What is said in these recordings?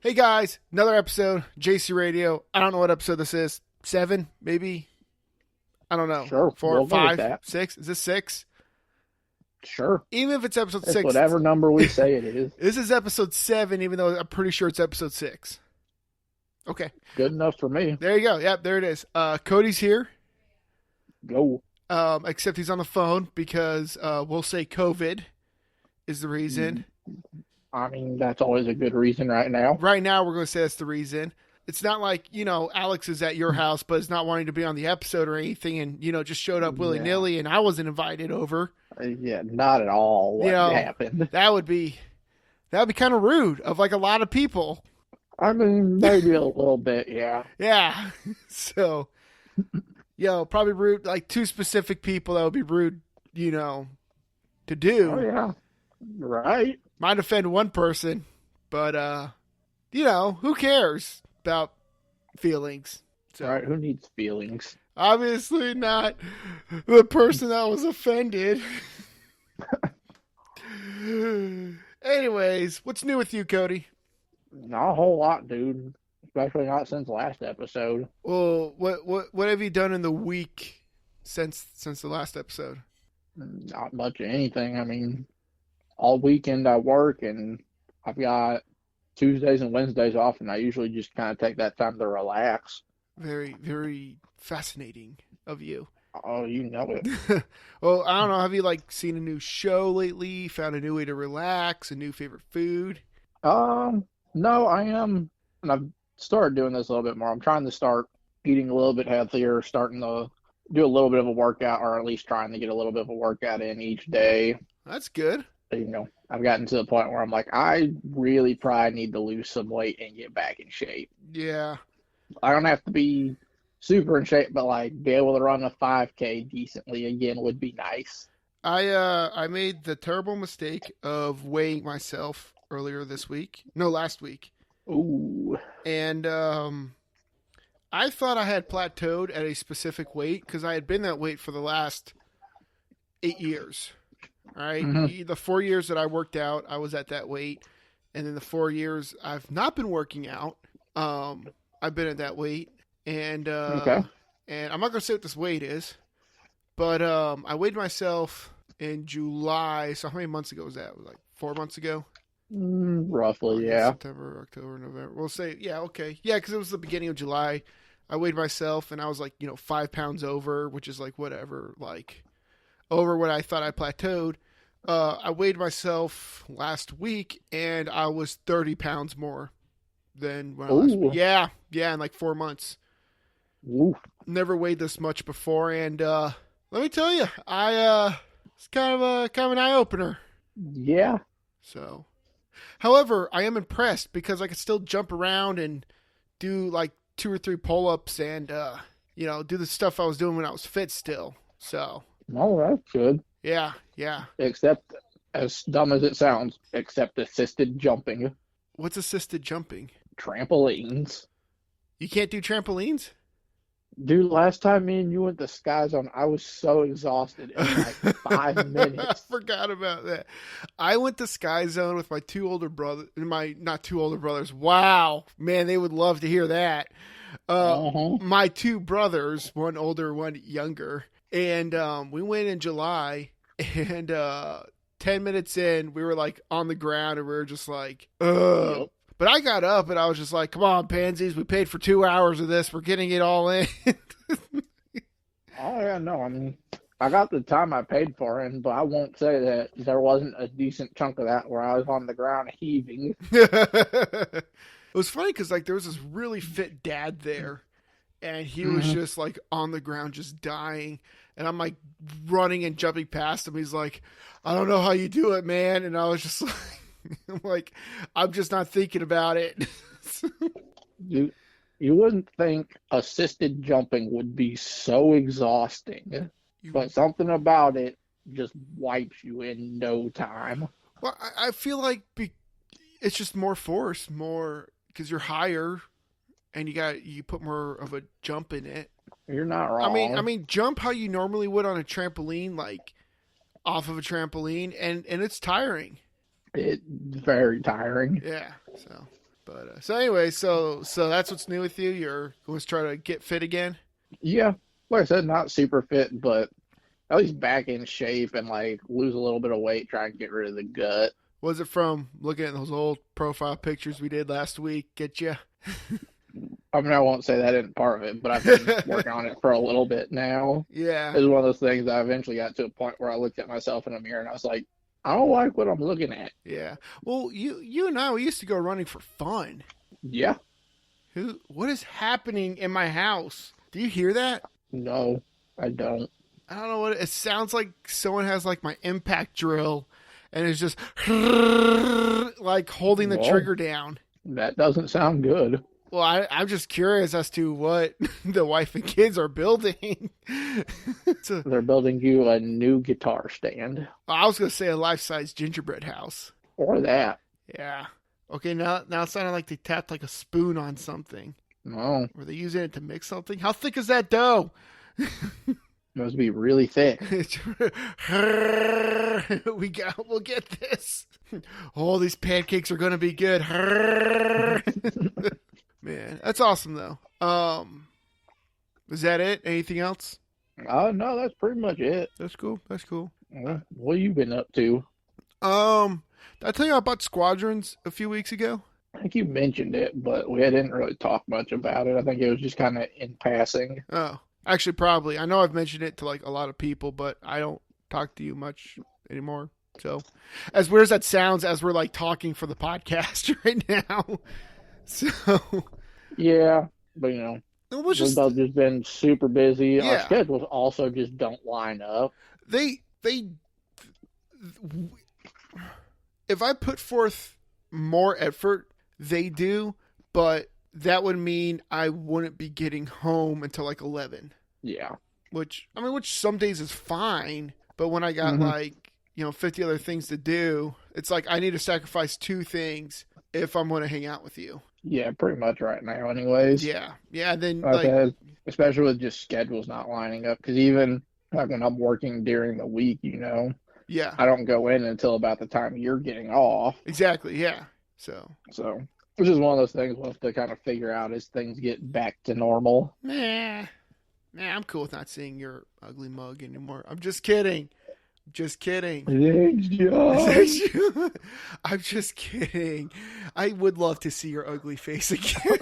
Hey guys, another episode, JC Radio. I don't know what episode this is. 7, maybe? I don't know. Sure, 4, we'll go with 5, that. 6? Is this 6? Sure. Even if it's episode It's 6, whatever number we say it is. this is episode 7, even though I'm pretty sure it's episode 6. Okay. Good enough for me. There you go. Yep, there it is. Cody's here. Go. Except he's on the phone because we'll say COVID is the reason. I mean, that's always a good reason right now. Right now, we're going to say that's the reason. It's not like, Alex is at your house, but is not wanting to be on the episode or anything and, just showed up willy-nilly and I wasn't invited over. Yeah, not at all what happened. That would be kind of rude of like a lot of people. I mean, maybe a little bit, yeah. Yeah. So, probably rude, like 2 specific people that would be rude, to do. Oh, yeah. Right. Might offend one person, but, who cares about feelings? So, Right, who needs feelings? obviously not the person that was offended. Anyways, what's new with you, Cody? Not a whole lot, dude. Especially not since last episode. Well, what have you done in the week since the last episode? Not much of anything. I mean, all weekend I work and I've got Tuesdays and Wednesdays off, and I usually just kind of take that time to relax. Very, very fascinating of you. Oh, you know it. Well, I don't know. Have you seen a new show lately? Found a new way to relax? A new favorite food? No, I am, and I've started doing this a little bit more. I'm trying to start eating a little bit healthier, starting to do a little bit of a workout, or at least trying to get a little bit of a workout in each day. That's good. I've gotten to the point where I'm like, I really probably need to lose some weight and get back in shape. Yeah. I don't have to be super in shape, but be able to run a 5K decently again would be nice. I made the terrible mistake of weighing myself earlier this week. No, last week. Ooh. And I thought I had plateaued at a specific weight because I had been that weight for the last 8 years. All right. Mm-hmm. The 4 years that I worked out, I was at that weight. And then the 4 years I've not been working out, I've been at that weight. And Okay. and I'm not going to say what this weight is, but I weighed myself in July. So how many months ago was that? It was 4 months ago? Roughly, August, yeah. September, October, November. We'll say, yeah, okay. Yeah, because it was the beginning of July. I weighed myself and I was 5 pounds over, which is whatever, over what I thought I plateaued. I weighed myself last week and I was 30 pounds more than when I last weighed. Yeah, in 4 months. Ooh. Never weighed this much before, and let me tell you, it's kind of an eye opener. Yeah. So, however, I am impressed because I could still jump around and do 2 or 3 pull-ups and do the stuff I was doing when I was fit still. So, Oh, that's good. yeah. Except, as dumb as it sounds, except assisted jumping. What's assisted jumping? Trampolines. You can't do trampolines? Dude, last time me and you went to Sky Zone, I was so exhausted in 5 minutes. I forgot about that. I went to Sky Zone with my 2 older brothers. Not 2 older brothers. Wow, man, they would love to hear that. My 2 brothers, one older, one younger, and we went in July. And 10 minutes in, we were on the ground, and we were just ugh. Yep. But I got up and I was just like, come on, pansies. We paid for 2 hours of this. We're getting it all in. Oh, yeah, no. I mean, I got the time I paid for it, but I won't say that there wasn't a decent chunk of that where I was on the ground heaving. It was funny because there was this really fit dad there. And he was just on the ground just dying. And I'm running and jumping past him. He's like, I don't know how you do it, man. And I was just I'm just not thinking about it. You wouldn't think assisted jumping would be so exhausting, but something about it just wipes you in no time. Well, I feel it's just more force, more because you're higher, and you put more of a jump in it. You're not wrong. I mean, jump how you normally would on a trampoline, off of a trampoline, and it's tiring. It's very tiring. Yeah. So But so anyway, so that's what's new with you. You're going to try to get fit again. Yeah, like I said, not super fit, but at least back in shape and like lose a little bit of weight, try and get rid of the gut. Was it from looking at those old profile pictures we did last week? Get you? I mean, I won't say that isn't part of it, but I've been working on it for a little bit now. Yeah. It's one of those things I eventually got to a point where I looked at myself in a mirror and I was like, I don't like what I'm looking at. Yeah. Well, you and I, we used to go running for fun. Yeah. What is happening in my house? Do you hear that? No, I don't. I don't know what it sounds like. Someone has like my impact drill and is just like holding the trigger down. That doesn't sound good. Well, I'm just curious as to what the wife and kids are building. They're building you a new guitar stand. I was going to say a life-size gingerbread house. Or that. Yeah. Okay, now it sounded like they tapped like a spoon on something. No. Were they using it to mix something? How thick is that dough? It must be really thick. We'll get this. Oh, these pancakes are going to be good. Man, that's awesome though. Is that it? Anything else? No, that's pretty much it. That's cool. What have you been up to? Did I tell you about Squadrons a few weeks ago? I think you mentioned it, but we didn't really talk much about it. I think it was just kind of in passing. Oh, actually, probably. I know I've mentioned it to like a lot of people, but I don't talk to you much anymore. So, as weird as that sounds, as we're like talking for the podcast right now. So, yeah, but we've both just been super busy. Yeah. Our schedules also just don't line up. If I put forth more effort, they do, but that would mean I wouldn't be getting home until like 11. Yeah. Which some days is fine, but when I got 50 other things to do, it's like I need to sacrifice 2 things if I'm going to hang out with you. Yeah, pretty much right now anyways. Yeah. Then especially with just schedules not lining up, because even like when I'm working during the week, yeah, I don't go in until about the time you're getting off. Exactly, yeah. So which is one of those things we'll have to kind of figure out as things get back to normal. Nah, I'm cool with not seeing your ugly mug anymore. I'm just kidding. Thanks, John. I'm just kidding. I would love to see your ugly face again.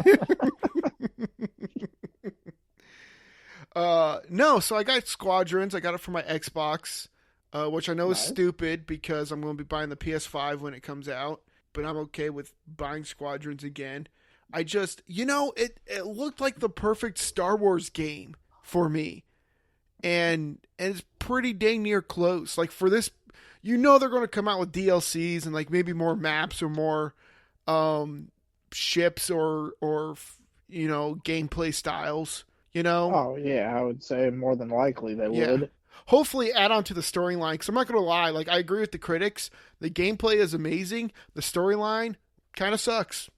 No, so I got Squadrons. I got it for my Xbox, which I know is stupid because I'm going to be buying the PS5 when it comes out, but I'm okay with buying Squadrons again. I just, it looked like the perfect Star Wars game for me. And it's pretty dang near close. Like for this, they're going to come out with DLCs and like maybe more maps or more ships or gameplay styles. Oh yeah, I would say more than likely they would. Hopefully add on to the storyline. Because I'm not going to lie, like I agree with the critics. The gameplay is amazing. The storyline kind of sucks.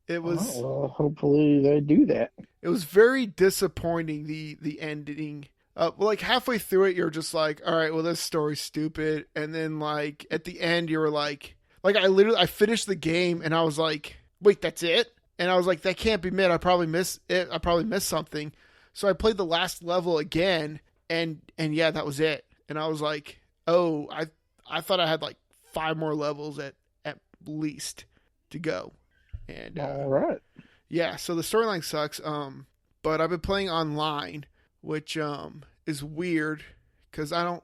It was. Well, hopefully they do that. It was very disappointing, the ending. Like halfway through it, you're just like, all right, well, this story's stupid. And then like at the end, you were like I finished the game and I was like, wait, that's it? And I was like, that can't be it. I probably missed it. I probably missed something. So I played the last level again and yeah, that was it. And I was like, oh, I thought I had like 5 more levels at least to go. And all right. Yeah, so the storyline sucks. But I've been playing online, which is weird because I don't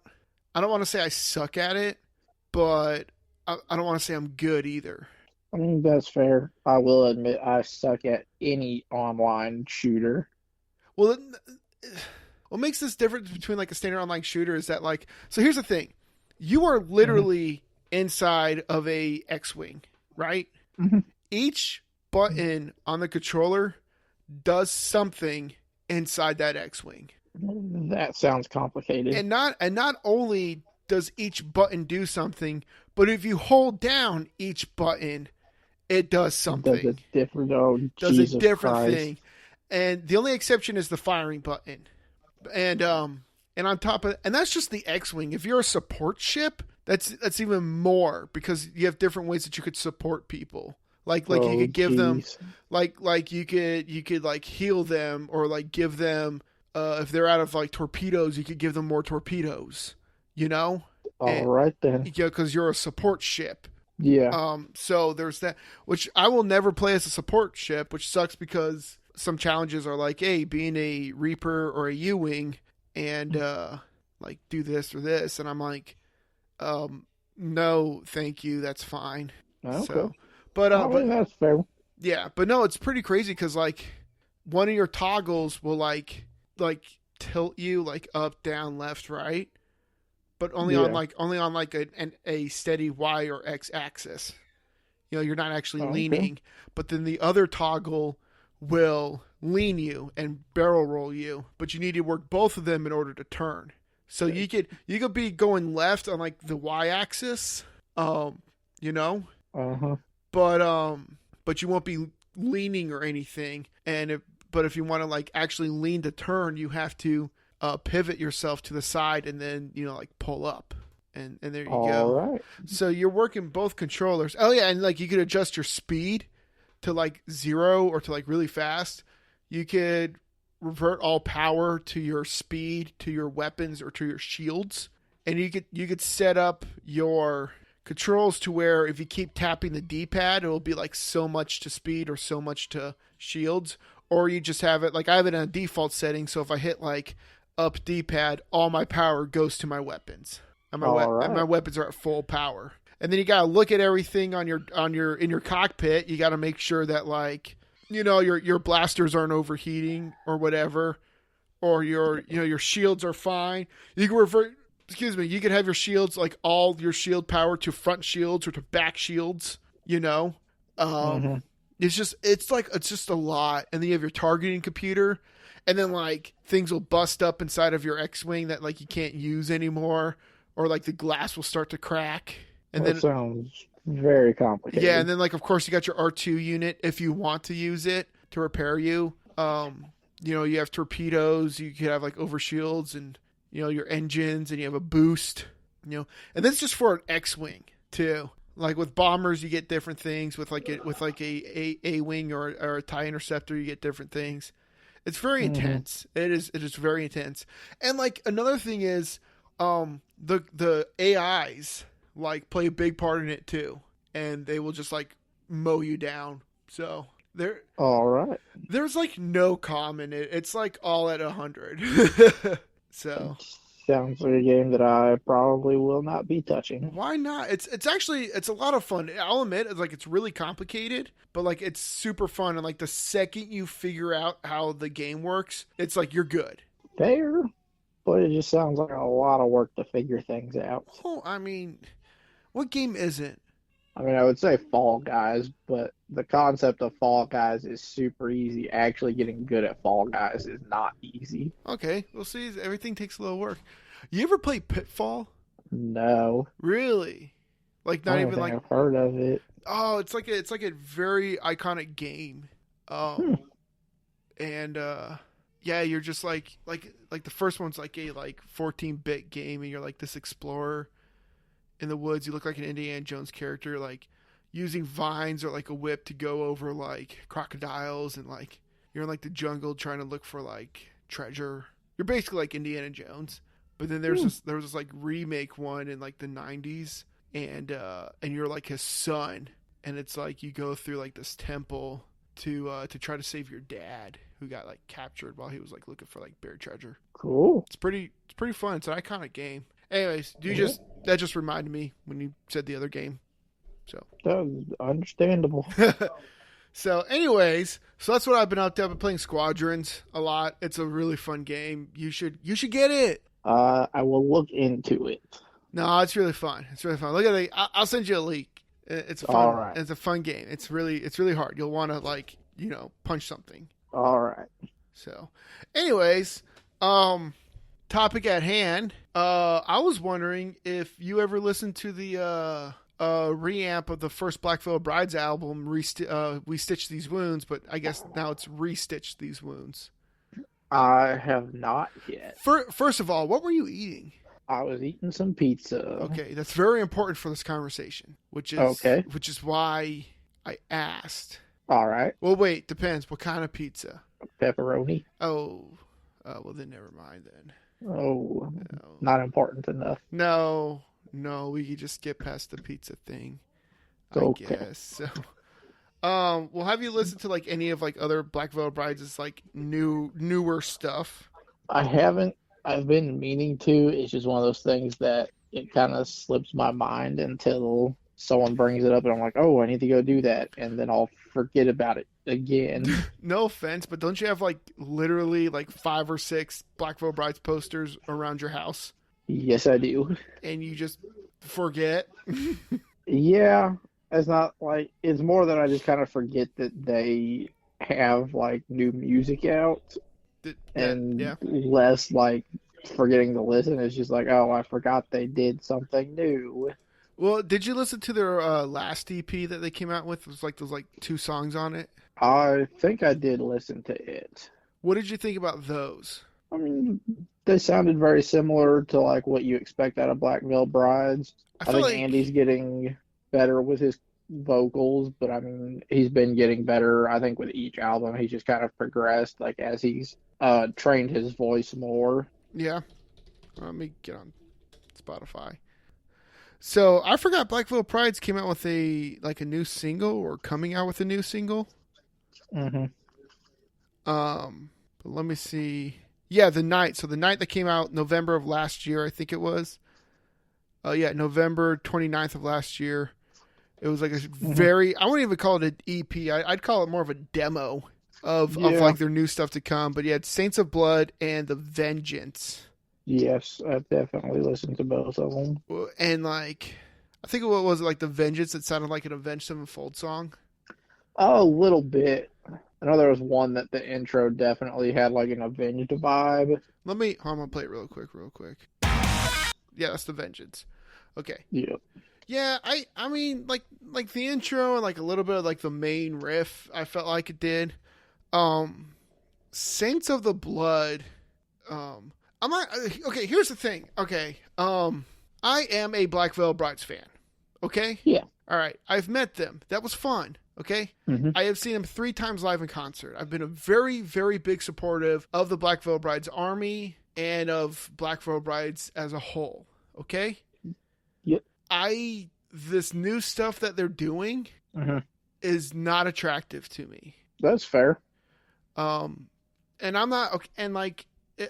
want to say I suck at it, but I don't want to say I'm good either. I mean, that's fair. I will admit I suck at any online shooter. Well, what makes this difference between like a standard online shooter is that like, so here's the thing. You are literally inside of a X-Wing, right? Mm-hmm. Each button on the controller does something inside that X-Wing. That sounds complicated. And not only does each button do something, but if you hold down each button, it does something. Does a different thing. And the only exception is the firing button. And on top of, and that's just the X-Wing. If you're a support ship, that's even more because you have different ways that you could support people. Like you Oh, could give them jeez. like you could like heal them or like give them if they're out of like torpedoes, you could give them more torpedoes, you know? All And right then. yeah, because you're a support ship. Yeah. So there's that, which I will never play as a support ship, which sucks because some challenges are like, hey, being a Reaper or a U-wing and like do this or this, and I'm like, no, thank you, that's fine. Okay. So, but I mean, that's fair. yeah, but no, it's pretty crazy because like one of your toggles will like tilt you like up, down, left, right, but Yeah. only on like a steady Y or X axis. You know, you're not actually Okay. leaning, but then the other toggle will lean you and barrel roll you, but you need to work both of them in order to turn. So you could be going left on like the Y axis, you know, Uh-huh. but but you won't be leaning or anything. But if you want to like actually lean to turn, you have to pivot yourself to the side and then like pull up. And there you All go. right. So you're working both controllers. Oh yeah, and like you could adjust your speed to like 0 or to like really fast. You could revert all power to your speed, to your weapons, or to your shields. And you could set up your controls to where if you keep tapping the D-pad, it'll be like so much to speed or so much to shields. Or you just have it like I have it in a default setting, so if I hit like up D-pad, all my power goes to my weapons. And All my right. weapons are at full power. And then you gotta look at everything on your in your cockpit. You gotta make sure that like your blasters aren't overheating or whatever, or your shields are fine. You can revert. Excuse me. You can have your shields like all your shield power to front shields or to back shields. Um, Mm-hmm. it's just a lot. And then you have your targeting computer, and then like things will bust up inside of your X-wing that like you can't use anymore, or like the glass will start to crack. And That then sounds very yeah, complicated. and then like of course you got your R2 unit if you want to use it to repair you. You have torpedoes, you could have like overshields and your engines, and you have a boost, and that's just for an X-wing too. Like with bombers, you get different things. With like a wing or a TIE interceptor, you get different things. It's very Mm-hmm. intense. It is very intense. And like another thing is, the AIs like play a big part in it too, and they will just like mow you down. So All right. there's like no calm in it. It's like all at 100. So Sounds like a game that I probably will not be touching. why not? It's actually it's a lot of fun. I'll admit it's like it's really complicated, but like it's super fun. And like the second you figure out how the game works, it's like you're good. Fair, but it just sounds like a lot of work to figure things out. Oh, I mean, what game isn't? I mean, I would say Fall Guys, but the concept of Fall Guys is super easy. Actually, getting good at Fall Guys is not easy. Okay, we'll see. Everything takes a little work. You ever play Pitfall? No, Really? Like I not don't even think like I've heard of it. oh, it's like a very iconic game. Hmm. And yeah, you're just like the first one's like a like 14-bit game, and you're like this explorer in the woods. You look like an Indiana Jones character, like using vines or like a whip to go over like crocodiles, and like you're in like the jungle trying to look for like treasure. You're basically like Indiana Jones. But then Hmm. there was this like remake one in like the 90s, and you're like his son, and it's like you go through like this temple to try to save your dad who got like captured while he was like looking for like buried treasure. Cool. It's pretty fun. It's an iconic game. Anyways, Yeah, that just reminded me when you said the other game. So that was understandable. so anyways, so that's what I've been up to. I've been playing Squadrons a lot. It's a really fun game. You should get it. I will look into it. No, it's really fun. It's really fun. Look at it. I'll send you a link. All right. It's a fun game. It's really hard. You'll want to like punch something. All right. So, anyways, topic at hand. I was wondering if you ever listened to the reamp of the first Black Veil Brides album, We Stitch These Wounds, but I guess now it's Restitch These Wounds. I have not yet. First of all, what were you eating? I was eating some pizza. Okay, that's very important for this conversation, Okay. which is why I asked. All right. Well, wait, depends. What kind of pizza? Pepperoni. Oh, well then never mind then. Oh, No, not important enough. no, we could just get past the pizza thing, I Okay. guess. So, well, have you listened to like any of like other Black Veil Brides' like newer stuff? I haven't. I've been meaning to. It's just one of those things that it kind of slips my mind until someone brings it up, and I'm like, oh, I need to go do that, and then I'll forget about it again. No offense, but don't you have like literally like 5 or 6 Black Veil Brides posters around your house, Yes, I do. and you just forget? Yeah, it's not like it's more that I just kind of forget that they have like new music out, and Yeah. less like forgetting to listen. It's just like, oh, I forgot they did something new. Well, did you listen to their last EP that they came out with? It was like those like 2 songs on it. I think I did listen to it. What did you think about those? I mean, they sounded very similar to like what you expect out of Black Veil Brides. I I feel think like Andy's getting better with his vocals, but I mean, he's been getting better. I think with each album, he's just kind of progressed, like as he's trained his voice more. yeah. Let me get on Spotify. So I forgot Black Veil Brides came out with a new single or coming out with a new single. Hmm. But let me see. Yeah, the night. So the night that came out November of last year, I think it was. Yeah, November 29th of last year. It was like a very, I wouldn't even call it an EP. I'd call it more of a demo of Yeah. like their new stuff to come. But yeah, it's Saints of Blood and The Vengeance. Yes, I've definitely listened to both of them. And like, I think what was it, like The Vengeance? It sounded like an Avenged Sevenfold song. Oh, a little bit. I know there was one that the intro definitely had like an Avenged vibe. I'm gonna play it real quick. Yeah, that's The Vengeance. Okay. Yeah. Yeah, I mean like the intro and like a little bit of like the main riff, I felt like it did. Saints of the Blood. I'm not okay. Here's the thing. Okay, I am a Black Veil Brides fan. Okay. Yeah. All right. I've met them. That was fun. Okay. Hmm. I have seen them 3 times live in concert. I've been a very, very big supportive of the Black Veil Brides army and of Black Veil Brides as a whole. Okay. Yep. This new stuff that they're doing Hmm. is not attractive to me. That's fair. And I'm not okay, and like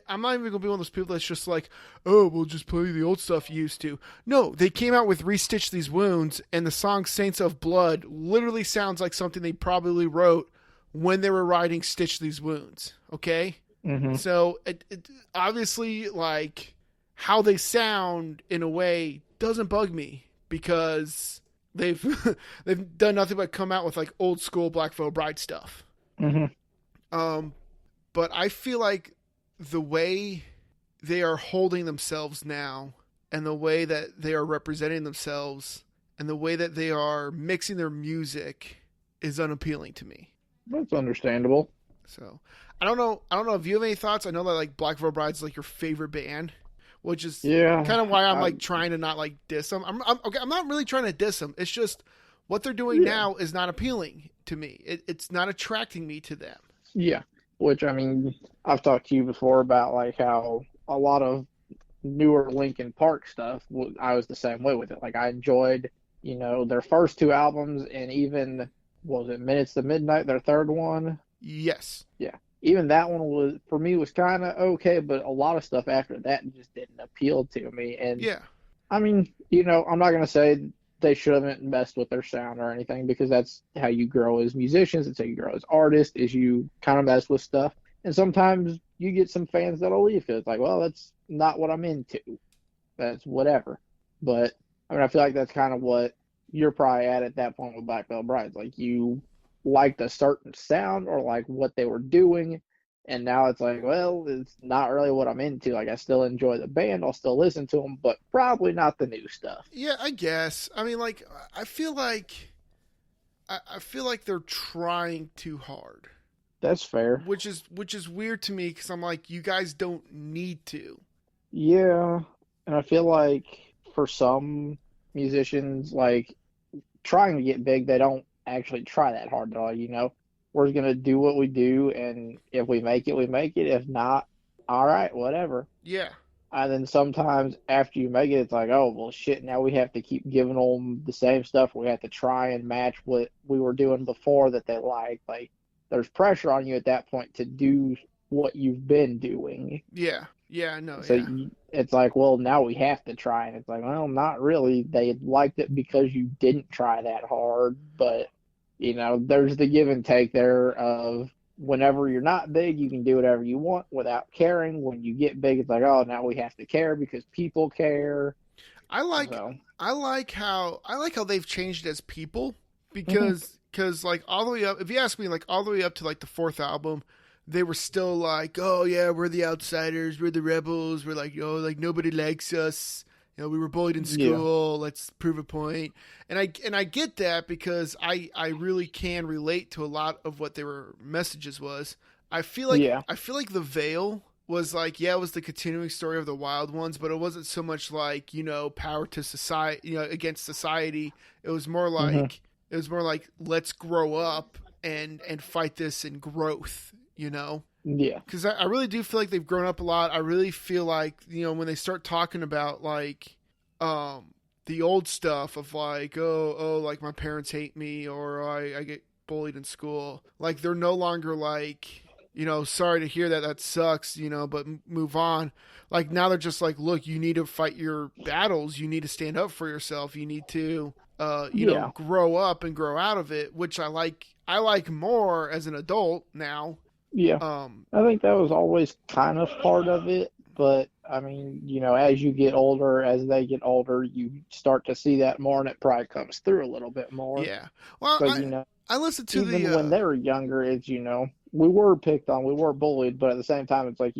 I'm not even gonna be one of those people that's just like, oh, we'll just play the old stuff you used to. No, they came out with Restitch These Wounds, and the song Saints of Blood literally sounds like something they probably wrote when they were writing Stitch These Wounds. Okay, so it obviously like how they sound in a way doesn't bug me because they've they've done nothing but come out with like old school Black Veil Bride stuff. Hmm. But I feel like the way they are holding themselves now and the way that they are representing themselves and the way that they are mixing their music is unappealing to me. That's understandable. So I don't know if you have any thoughts. I know that like Black Veil Brides is like your favorite band, which is Yeah. kind of why I'm like trying to not like diss them. I'm okay. I'm not really trying to diss them. It's just what they're doing now is not appealing to me. It's not attracting me to them. Yeah. Which, I mean, I've talked to you before about like how a lot of newer Linkin Park stuff, I was the same way with it. Like I enjoyed, their first 2 albums, and even what was it Minutes to Midnight, their third one? Yes. Yeah. Even that one was for me was kind of okay, but a lot of stuff after that just didn't appeal to me. And Yeah. I mean, I'm not gonna say they shouldn't mess with their sound or anything because that's how you grow as musicians. It's how you grow as artists. Is you kind of mess with stuff, and sometimes you get some fans that'll leave it. It's like, well, that's not what I'm into. That's whatever. But I mean, I feel like that's kind of what you're probably at that point with Black Veil Brides. Like you liked a certain sound or like what they were doing, and now it's like, well, it's not really what I'm into. Like I still enjoy the band, I'll still listen to them, but probably not the new stuff. Yeah, I guess. I mean, like, I feel like they're trying too hard. That's fair. Which is weird to me because I'm like, you guys don't need to. Yeah, and I feel like for some musicians, like trying to get big, they don't actually try that hard. They're like, we're gonna do what we do, and if we make it, we make it. If not, all right, whatever. Yeah. And then sometimes after you make it, it's like, oh, well, shit, now we have to keep giving them the same stuff. We have to try and match what we were doing before that they like. Like, there's pressure on you at that point to do what you've been doing. Yeah. Yeah. No. So Yeah. it's like, well, now we have to try. And it's like, well, not really. They liked it because you didn't try that hard. But, there's the give and take there of whenever you're not big, you can do whatever you want without caring. When you get big, it's like, oh, now we have to care because people care. I like So, I like how they've changed as people mhm. because like all the way up, if you ask me, like all the way up to like the fourth album, they were still like, oh yeah, we're the outsiders, we're the rebels, we're like, like nobody likes us. We were bullied in Yeah. school. Let's prove a point. And I get that because I really can relate to a lot of what their messages was. Yeah. I feel like the veil was like, yeah, it was the continuing story of the wild ones, but it wasn't so much like, power to society, against society. It was more Hmm. like let's grow up and fight this in growth, Yeah. because I really do feel like they've grown up a lot. I really feel like when they start talking about like the old stuff of like like my parents hate me or I get bullied in school, like they're no longer like sorry to hear that, that sucks, but move on. Like now they're just like, look, you need to fight your battles, you need to stand up for yourself, you need to Yeah. grow up and grow out of it, which I like more as an adult now. Yeah. um I think that was always kind of part of it. But I mean, as you get older, as they get older, you start to see that more, and it probably comes through a little bit more. Yeah. Well, Because, I listened to the even when they were younger, we were picked on, we were bullied, but at the same time, it's like,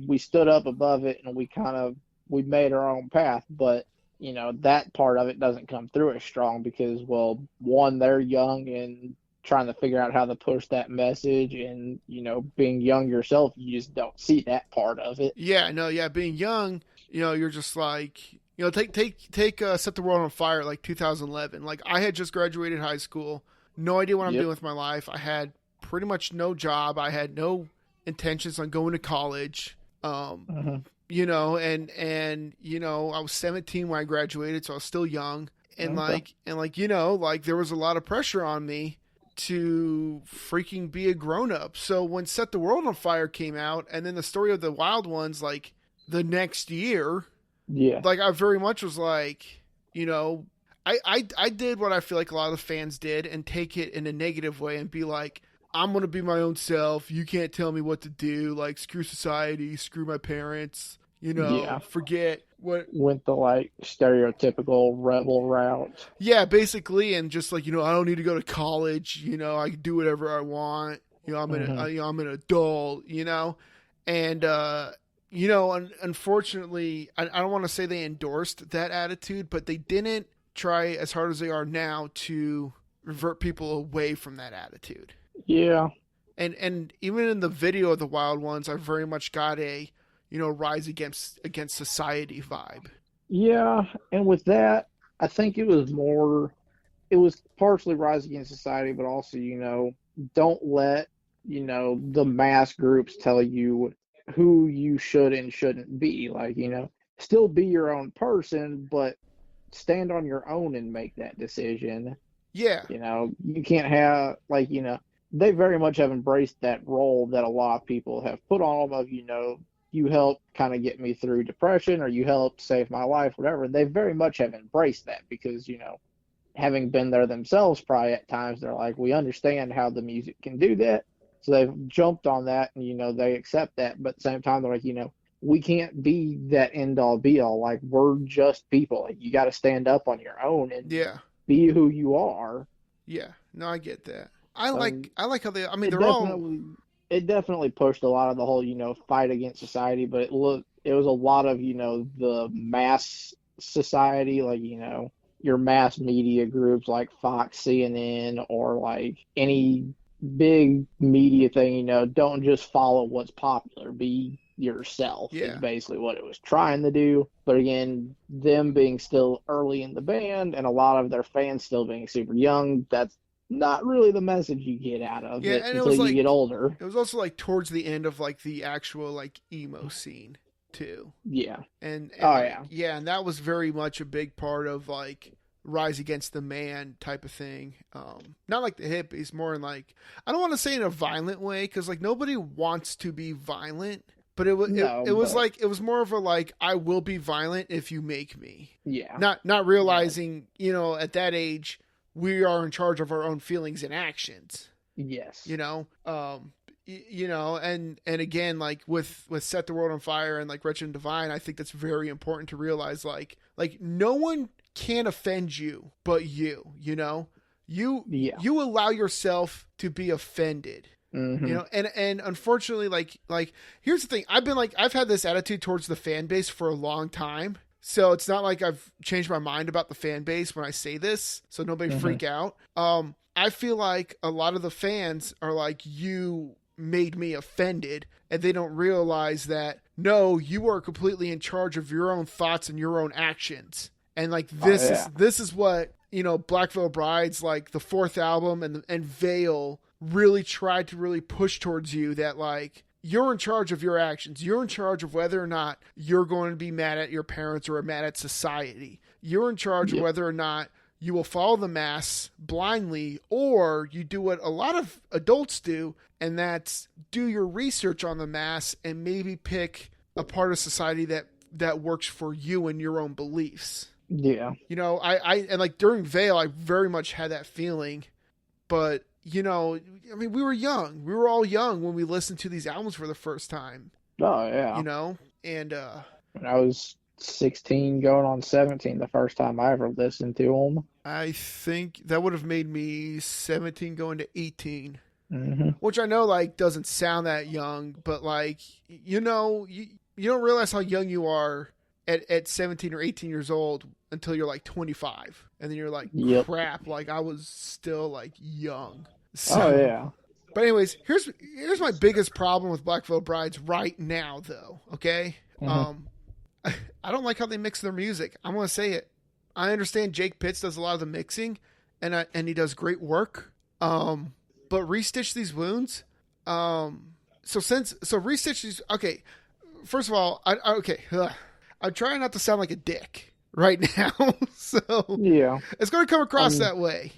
we stood up above it and we made our own path. But, that part of it doesn't come through as strong because, well, one, they're young and trying to figure out how to push that message. And, being young yourself, you just don't see that part of it. yeah, no, yeah, being young, you're just like take Set the World on Fire like 2011. Like I had just graduated high school, no idea what I'm doing Yep. with my life. I had pretty much no job. I had no intentions on going to college. Hmm. I was 17 when I graduated, so I was still young. And Okay. like there was a lot of pressure on me to freaking be a grown up. So when Set the World on Fire came out, and then the story of the Wild Ones, like the next year, Yeah. like I very much was like, I did what I feel like a lot of fans did and take it in a negative way and be like, I'm gonna be my own self. You can't tell me what to do. Like screw society, screw my parents. Yeah. Forget what. Went the like stereotypical rebel route. Yeah, basically, and just like I don't need to go to college. I can do whatever I want. Hmm. I'm an adult. And unfortunately, I don't want to say they endorsed that attitude, but they didn't try as hard as they are now to revert people away from that attitude. Yeah. And even in the video of the Wild Ones, I very much got a rise against society vibe. Yeah. And with that, I think it was partially rise against society, but also, don't let, the mass groups tell you who you should and shouldn't be. Like, still be your own person, but stand on your own and make that decision. Yeah, You can't have, like, they very much have embraced that role that a lot of people have put on them of, you helped kind of get me through depression or you helped save my life, whatever. They very much have embraced that because, having been there themselves, probably at times, they're like, we understand how the music can do that. So they've jumped on that and, they accept that. But at the same time, they're like, we can't be that end all be all. Like, we're just people. Like, you got to stand up on your own and yeah, be who you are. yeah. No, I get that. Um, I like how they. I mean, it they're all. definitely it definitely pushed a lot of the whole, fight against society, but it was a lot of, the mass society, like, your mass media groups like Fox, CNN, or like any big media thing, don't just follow what's popular, be yourself is Yeah, basically what it was trying to do. But again, them being still early in the band and a lot of their fans still being super young, that's not really the message you get out of Yeah, it and it until was you like get older. it was also like towards the end of like the actual like emo scene too. Yeah. And Oh like yeah. yeah, and that was very much a big part of like rise against the man type of thing. Not like the hippies, more in like, I don't want to say in a violent way, because like nobody wants to be violent, but No, it was but like, it was more of a like, I will be violent if you make me. yeah. Not realizing, you know, at that age we are in charge of our own feelings and actions, Yes. you know. You know, and again, like with Set the World on Fire and like Wretched and Divine, I think that's very important to realize, like no one can offend you but you know, Yeah. you allow yourself to be offended, you Mm-hmm. know. And unfortunately, like here's the thing, I've had this attitude towards the fan base for a long time, so it's not like I've changed my mind about the fan base when I say this, so nobody Mm-hmm. freak out. I feel like a lot of the fans are like, you made me offended, and they don't realize that no, you are completely in charge of your own thoughts and your own actions. And like Oh yeah. this is what, you know, Black Veil Brides, like the fourth album, and Veil really tried to really push towards you, that like you're in charge of your actions. You're in charge of whether or not you're going to be mad at your parents or mad at society. You're in charge of Yep. whether or not you will follow the mass blindly, or you do what a lot of adults do, and that's do your research on the mass and maybe pick a part of society that works for you and your own beliefs. Yeah. You know, I and like during Veil, I very much had that feeling, but you know, I mean, we were young. We were all young when we listened to these albums for the first time, Oh you yeah. know, and When I was 16, going on 17, the first time I ever listened to them. I think that would have made me 17 going to 18. Mm-hmm. Which I know like doesn't sound that young, but like, you know, you don't realize how young you are at 17 or 18 years old until you're like 25, and then you're like, Yep. crap, like I was still like young. Oh So, yeah. but anyways, here's my biggest problem with Black Veil Brides right now, though. Okay, Mm-hmm. I don't like how they mix their music. I'm gonna say it. I understand Jake Pitts does a lot of the mixing, and he does great work. But Restitch These Wounds. So Restitch These. Okay, first of all, I'm trying not to sound like a dick right now, so Yeah. it's going to come across that way.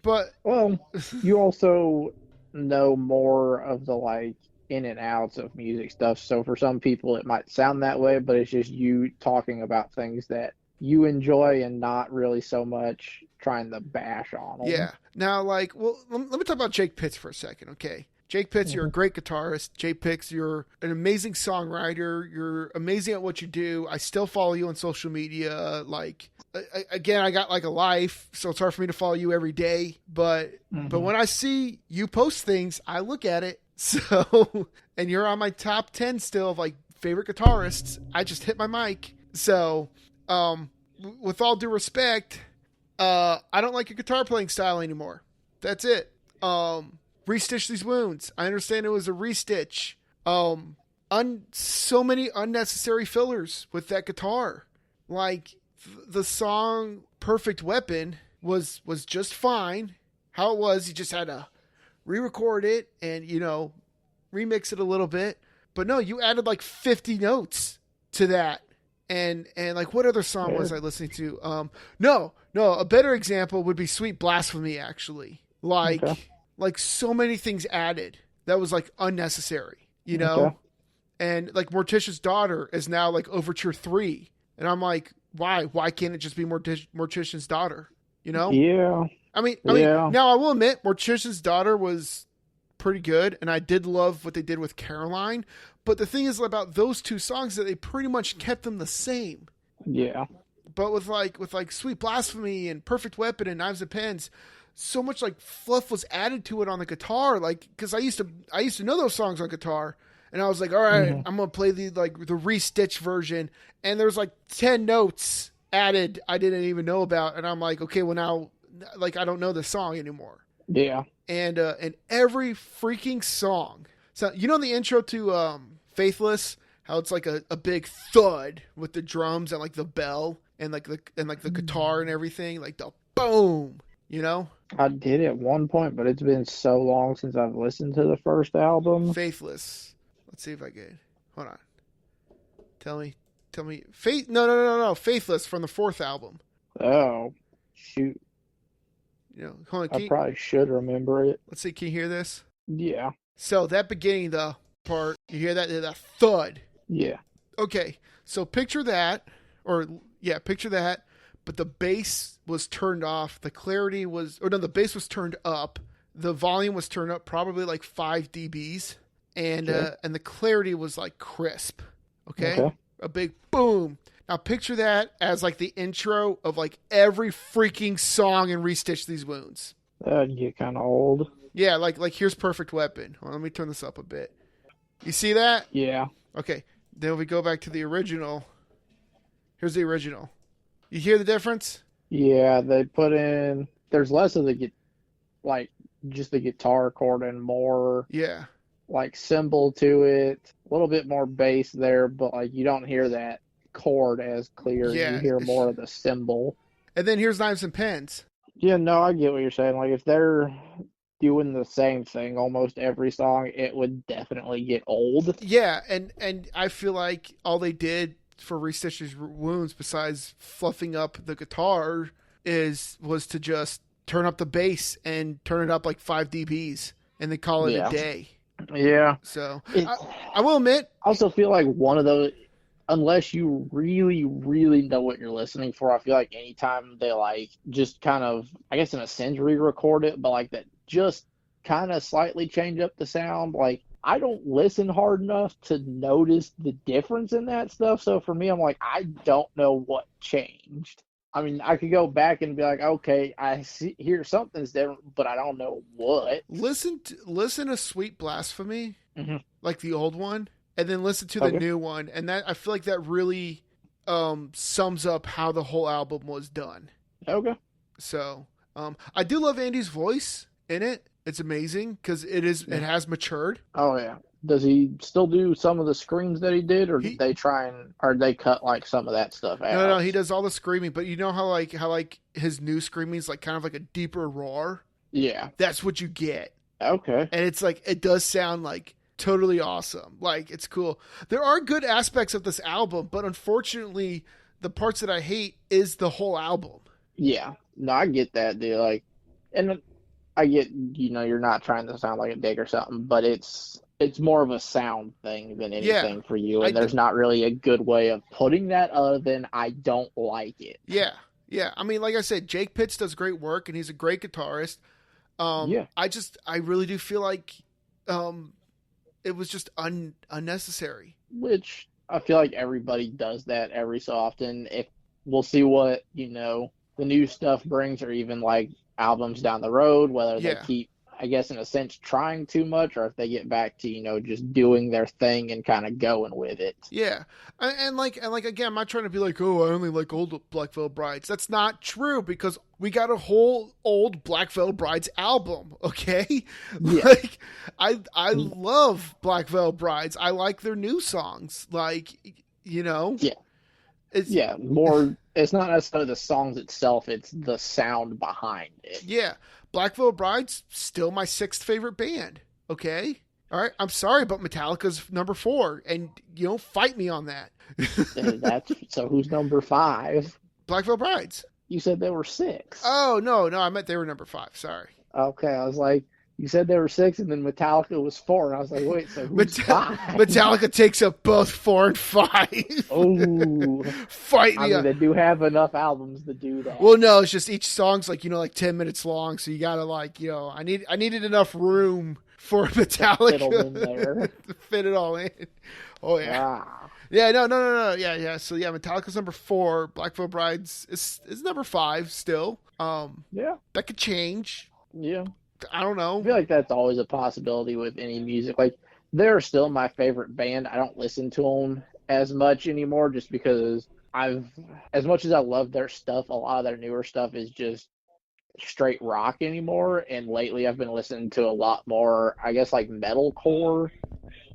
But Well, you also know more of the like in and outs of music stuff. So for some people, it might sound that way, but it's just you talking about things that you enjoy and not really so much trying to bash on them. yeah, now like, well, let me talk about Jake Pitts for a second, okay? Jake Pitts, you're a Mm-hmm. great guitarist. Jake Pitts, you're an amazing songwriter. You're amazing at what you do. I still follow you on social media. Like, again, I got like a life, so it's hard for me to follow you every day. But Mm-hmm. when I see you post things, I look at it. So, and you're on my top 10 still of like favorite guitarists. I just hit my mic. So, with all due respect, I don't like your guitar playing style anymore. That's it. Restitch These Wounds. I understand it was a restitch. So many unnecessary fillers with that guitar. Like the song "Perfect Weapon" was just fine. How it was, you just had to re-record it and, you know, remix it a little bit. But no, you added like 50 notes to that. And like, what other song was I listening to? No, a better example would be Sweet Blasphemy, actually. Okay. Like so many things added that was like unnecessary, you know? Okay. And like Morticia's Daughter is now like Overture 3. And I'm like, why? Why can't it just be Mortician's Daughter? You know? Yeah. I mean, Yeah. now I will admit, Mortician's Daughter was pretty good, and I did love what they did with Caroline. But the thing is about those two songs that they pretty much kept them the same. Yeah. But with like Sweet Blasphemy and Perfect Weapon and Knives and Pens, so much like fluff was added to it on the guitar. Like, because I used to know those songs on guitar, and I was like, all right, Mm-hmm. I'm gonna play the restitch version, and there's like 10 notes added I didn't even know about, and I'm like, okay, well now, like, I don't know the song anymore. Yeah. And every freaking song. So you know the intro to Faithless, how it's like a big thud with the drums and like the bell and like the guitar and everything, like the boom, you know? I did at one point, but it's been so long since I've listened to the first album. Faithless. Let's see if I get. Hold on. Tell me. Tell me. Faith. No, no, no, no, no. Faithless from the fourth album. Oh, shoot. You know, hold on. I probably should remember it. Let's see. Can you hear this? Yeah. So that beginning, the part, you hear that thud. Yeah. Okay. So picture that, picture that. But the bass was turned off. The clarity was, or no, the bass was turned up. The volume was turned up, probably like 5 dBs, and the clarity was like crisp. Okay? A big boom. Now picture that as like the intro of like every freaking song in Restitch These Wounds. That'd get kind of old. Yeah, like here's Perfect Weapon. Well, let me turn this up a bit. You see that? Yeah. Okay. Then we go back to the original. Here's the original. You hear the difference? Yeah, they put in. There's less of just the guitar chord and more. Yeah. Like cymbal to it, a little bit more bass there, but like you don't hear that chord as clear. Yeah, you hear more of the cymbal. And then here's Knives and Pens. Yeah, no, I get what you're saying. Like if they're doing the same thing almost every song, it would definitely get old. Yeah, and I feel like all they did for Restitch's Wounds, besides fluffing up the guitar, was to just turn up the bass and turn it up like 5 dBs, and they call it a day. Yeah. So I will admit, I also feel like one of those, unless you really, really know what you're listening for, I feel like anytime they like just kind of, I guess in a sense, re-record it, but like that just kind of slightly change up the sound. Like I don't listen hard enough to notice the difference in that stuff. So for me, I'm like, I don't know what changed. I mean, I could go back and be like, okay, hear something's different, but I don't know what. Listen to Sweet Blasphemy, like the old one, and then listen to the new one, and that I feel like that really sums up how the whole album was done. Okay. So I do love Andy's voice in it. It's amazing because it has matured. Oh yeah. Does he still do some of the screams that he did, or did they they cut like some of that stuff out? No, he does all the screaming, but you know how his new screaming is like kind of like a deeper roar? Yeah. That's what you get. Okay. And it's like, it does sound like totally awesome. Like, it's cool. There are good aspects of this album, but unfortunately, the parts that I hate is the whole album. Yeah. No, I get that, dude. Like, and I get, you're not trying to sound like a dick or something, but it's more of a sound thing than anything for you. And there's not really a good way of putting that other than I don't like it. Yeah. Yeah. I mean, like I said, Jake Pitts does great work and he's a great guitarist. I really do feel like it was just unnecessary. Which I feel like everybody does that every so often. If we'll see what, the new stuff brings, or even like albums down the road, whether they keep, I guess, in a sense, trying too much, or if they get back to, just doing their thing and kind of going with it. Yeah. And again, I'm not trying to be like, oh, I only like old Black Veil Brides. That's not true, because we got a whole old Black Veil Brides album, okay? Yeah. Like, I love Black Veil Brides. I like their new songs. Like, Yeah. It's not necessarily the songs itself, it's the sound behind it. Yeah. Black Veil Brides, still my 6th favorite band. Okay? All right. I'm sorry, but Metallica's number 4, and fight me on that. So who's number 5? Black Veil Brides. You said they were 6. Oh, no, I meant they were number 5. Sorry. Okay. I was like, you said they were 6, and then Metallica was 4. And I was like, wait, so who's 5? Metallica takes up both 4 and 5. Oh, fight me! They do have enough albums to do that. Well, no, it's just each song's like 10 minutes long, so you gotta I needed enough room for Metallica in there to fit it all in. Oh yeah, yeah, no, yeah. So yeah, Metallica's number 4. Black Veil Brides is number 5 still. Yeah, that could change. Yeah. I don't know. I feel like that's always a possibility with any music. Like, they're still my favorite band. I don't listen to them as much anymore, just because as much as I love their stuff, a lot of their newer stuff is just straight rock anymore. And lately I've been listening to a lot more, I guess, like metalcore.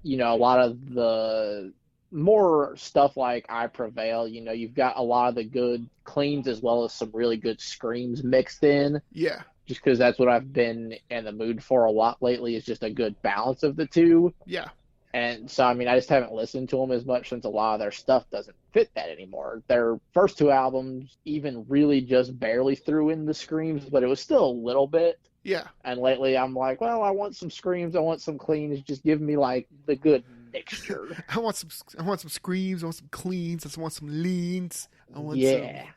A lot of the more stuff like I Prevail. You've got a lot of the good cleans as well as some really good screams mixed in. Yeah. just because that's what I've been in the mood for a lot lately, is just a good balance of the two. Yeah. And so, I mean, I just haven't listened to them as much since a lot of their stuff doesn't fit that anymore. Their first two albums even really just barely threw in the screams, but it was still a little bit. Yeah. And lately I'm like, well, I want some screams, I want some cleans, just give me like the good mixture. I want some screams, I want some cleans, I want some leans, I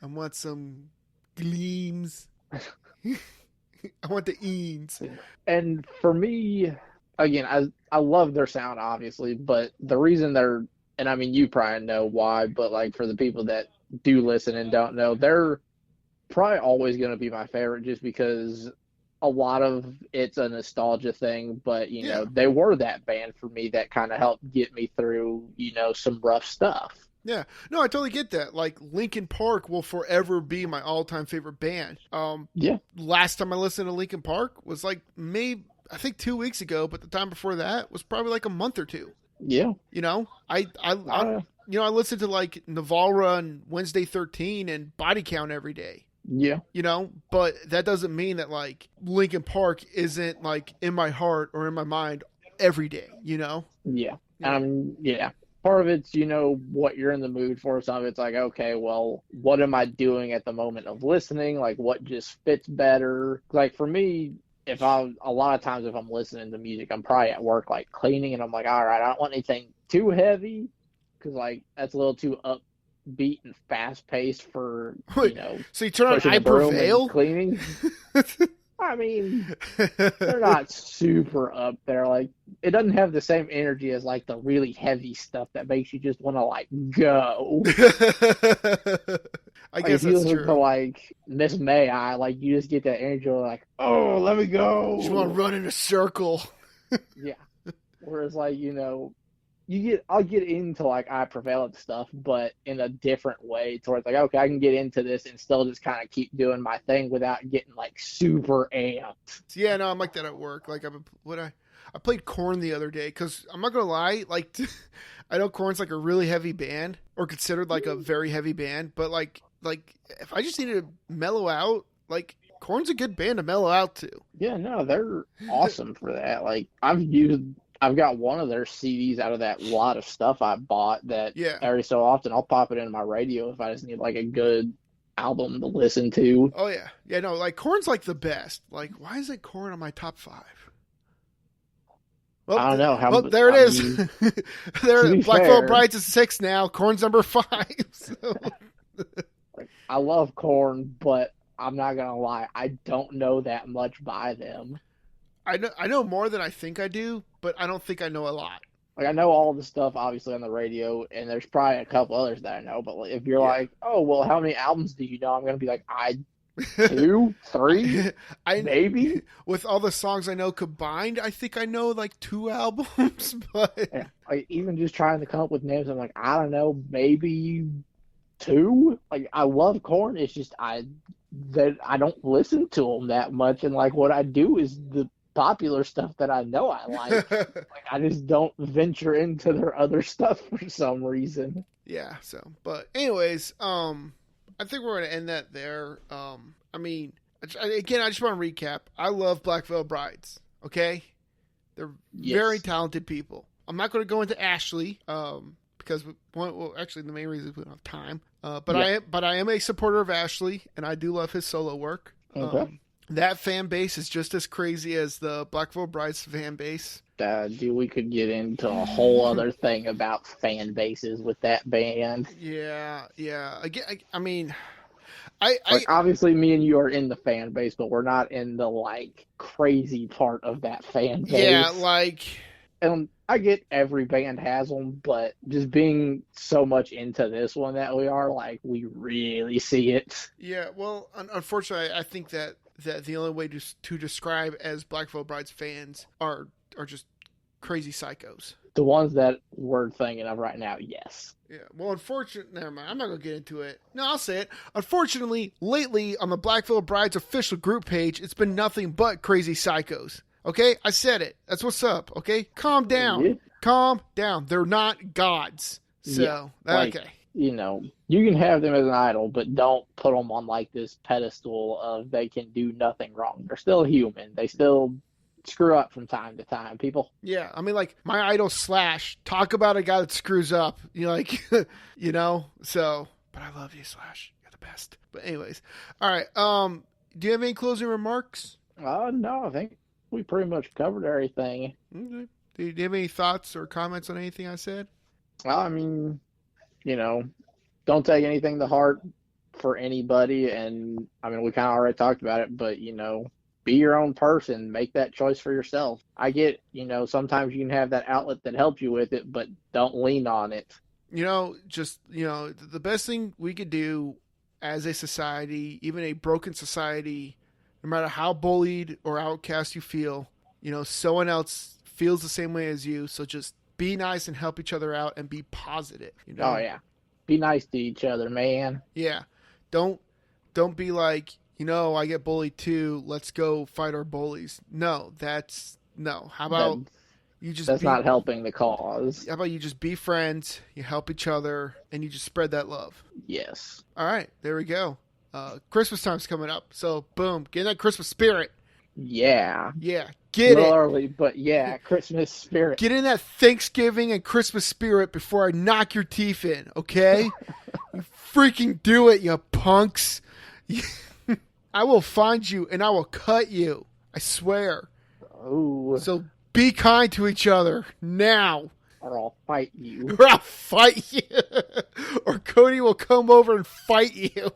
want some gleams. I want the eens. And for me, again, I love their sound, obviously, but the reason they're, and I mean, you probably know why, but like for the people that do listen and don't know, they're probably always going to be my favorite just because a lot of it's a nostalgia thing, but, you know, they were that band for me that kind of helped get me through, you know, some rough stuff. Yeah, no, I totally get that. Like, Linkin Park will forever be my all-time favorite band. Last time I listened to Linkin Park was like maybe, I think 2 weeks ago, but the time before that was probably like a month or two. Yeah. You know, I listened to like Navalra and Wednesday 13 and Body Count every day. Yeah. You know, but that doesn't mean that like Linkin Park isn't like in my heart or in my mind every day, you know? Yeah. Yeah. Part of it's, you know, what you're in the mood for. Some of it's like, okay, well, what am I doing at the moment of listening? Like, what just fits better? Like, for me, a lot of times if I'm listening to music, I'm probably at work, like, cleaning, and I'm like, all right, I don't want anything too heavy, because, like, that's a little too upbeat and fast-paced for, you know, so you turn on I Prevail? Cleaning. I mean, they're not super up there. Like, it doesn't have the same energy as like the really heavy stuff that makes you just want to like go. I guess that's true. To like Miss May, like you just get that energy of like, oh, let me go. You just want to run in a circle. Yeah. Whereas like, you know, I'll get into like I Prevail and stuff, but in a different way towards like, okay, I can get into this and still just kind of keep doing my thing without getting like super amped. Yeah, no, I'm like that at work. Like I played Korn the other day because I'm not gonna lie, like I know Korn's like a really heavy band or considered like a very heavy band, but like if I just needed to mellow out, like Korn's a good band to mellow out to. Yeah, no, they're awesome for that. Like I've got one of their CDs out of that lot of stuff I bought that every so often I'll pop it in my radio if I just need like a good album to listen to. Oh yeah. Yeah, no, like Korn's like the best. Like, why isn't Korn on my top 5? Well, I don't know. Well, there it is. There, Black Veil Brides is 6 now. Korn's number 5. So. I love Korn, but I'm not gonna lie, I don't know that much by them. I know more than I think I do, but I don't think I know a lot. Like, I know all the stuff, obviously, on the radio, and there's probably a couple others that I know, but if you're like, oh, well, how many albums do you know? I'm going to be like, 2, 3, maybe? With all the songs I know combined, I think I know, like, 2 albums, but... Yeah, like, even just trying to come up with names, I'm like, I don't know, maybe 2? Like, I love Korn, it's just I don't listen to them that much, and, like, what I do is the popular stuff that I know I like. Like, I just don't venture into their other stuff for some reason. Yeah, so, but anyways, I think we're going to end that there. I mean, again, I just want to recap. I love Black Veil Brides, okay? They're very talented people. I'm not going to go into Ashley, because, actually, the main reason is we don't have time. But I am a supporter of Ashley, and I do love his solo work. Okay. That fan base is just as crazy as the Black Veil Brides fan base. Dude, we could get into a whole other thing about fan bases with that band. Yeah. I mean, obviously me and you are in the fan base, but we're not in the like crazy part of that fan base. Yeah, like, and I get every band has them, but just being so much into this one that we are, like, we really see it. Yeah, well, unfortunately, I think that the only way to describe as Black Veil Brides fans are just crazy psychos. The ones that we're thinking of right now, yes. Yeah, well, unfortunately, never mind. I'm not going to get into it. No, I'll say it. Unfortunately, lately on the Black Veil Brides official group page, it's been nothing but crazy psychos. Okay? I said it. That's what's up. Okay? Calm down. Yeah. Calm down. They're not gods. So, okay. you can have them as an idol, but don't put them on like this pedestal of they can do nothing wrong. They're still human. They still screw up from time to time, people. Yeah, I mean, like my idol Slash. Talk about a guy that screws up. Like, So, but I love you, Slash. You're the best. But anyways, all right. Do you have any closing remarks? No, I think we pretty much covered everything. Okay. Do you have any thoughts or comments on anything I said? Well, I mean, don't take anything to heart for anybody. And I mean, we kind of already talked about it, but, be your own person, make that choice for yourself. I get, sometimes you can have that outlet that helps you with it, but don't lean on it. The best thing we could do as a society, even a broken society, no matter how bullied or outcast you feel, someone else feels the same way as you. So just be nice and help each other out and be positive. Oh, yeah. Be nice to each other, man. Yeah. Don't be like, I get bullied too. Let's go fight our bullies. No. How about that's not helping the cause. How about you just be friends, you help each other, and you just spread that love? Yes. All right. There we go. Christmas time's coming up. So, boom. Get in that Christmas spirit. Yeah. Yeah. Get a little it. early, but yeah, Christmas spirit. Get in that Thanksgiving and Christmas spirit before I knock your teeth in, okay? You freaking do it, you punks. I will find you and I will cut you. I swear. Oh. So be kind to each other now. Or I'll fight you. Or I'll fight you. Or Cody will come over and fight you.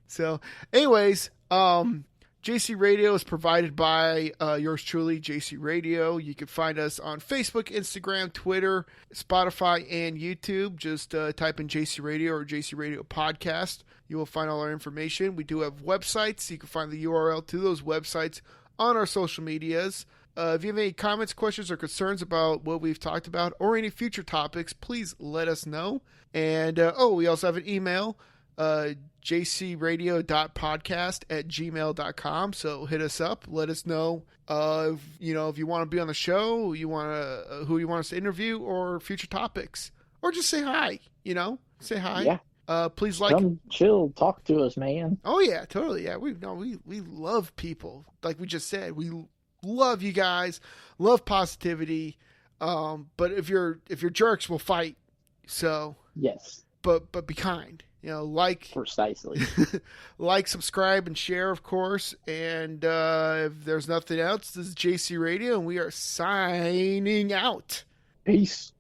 So, anyways, JC Radio is provided by yours truly, JC Radio. You can find us on Facebook, Instagram, Twitter, Spotify, and YouTube. Just type in JC Radio or JC Radio Podcast. You will find all our information. We do have websites. You can find the URL to those websites on our social medias. If you have any comments, questions, or concerns about what we've talked about or any future topics, please let us know. And, we also have an email, jcradio.podcast@gmail.com. So hit us up. Let us know, if you want to be on the show, who you want us to interview, or future topics. Or just say hi, Say hi. Yeah. Please come chill, talk to us, man. Oh yeah, totally. Yeah, we love people. Like we just said, we love you guys, love positivity. But if you're jerks, we'll fight. So yes, but be kind. Precisely. Like, subscribe, and share, of course. And if there's nothing else, this is JC Radio, and we are signing out. Peace.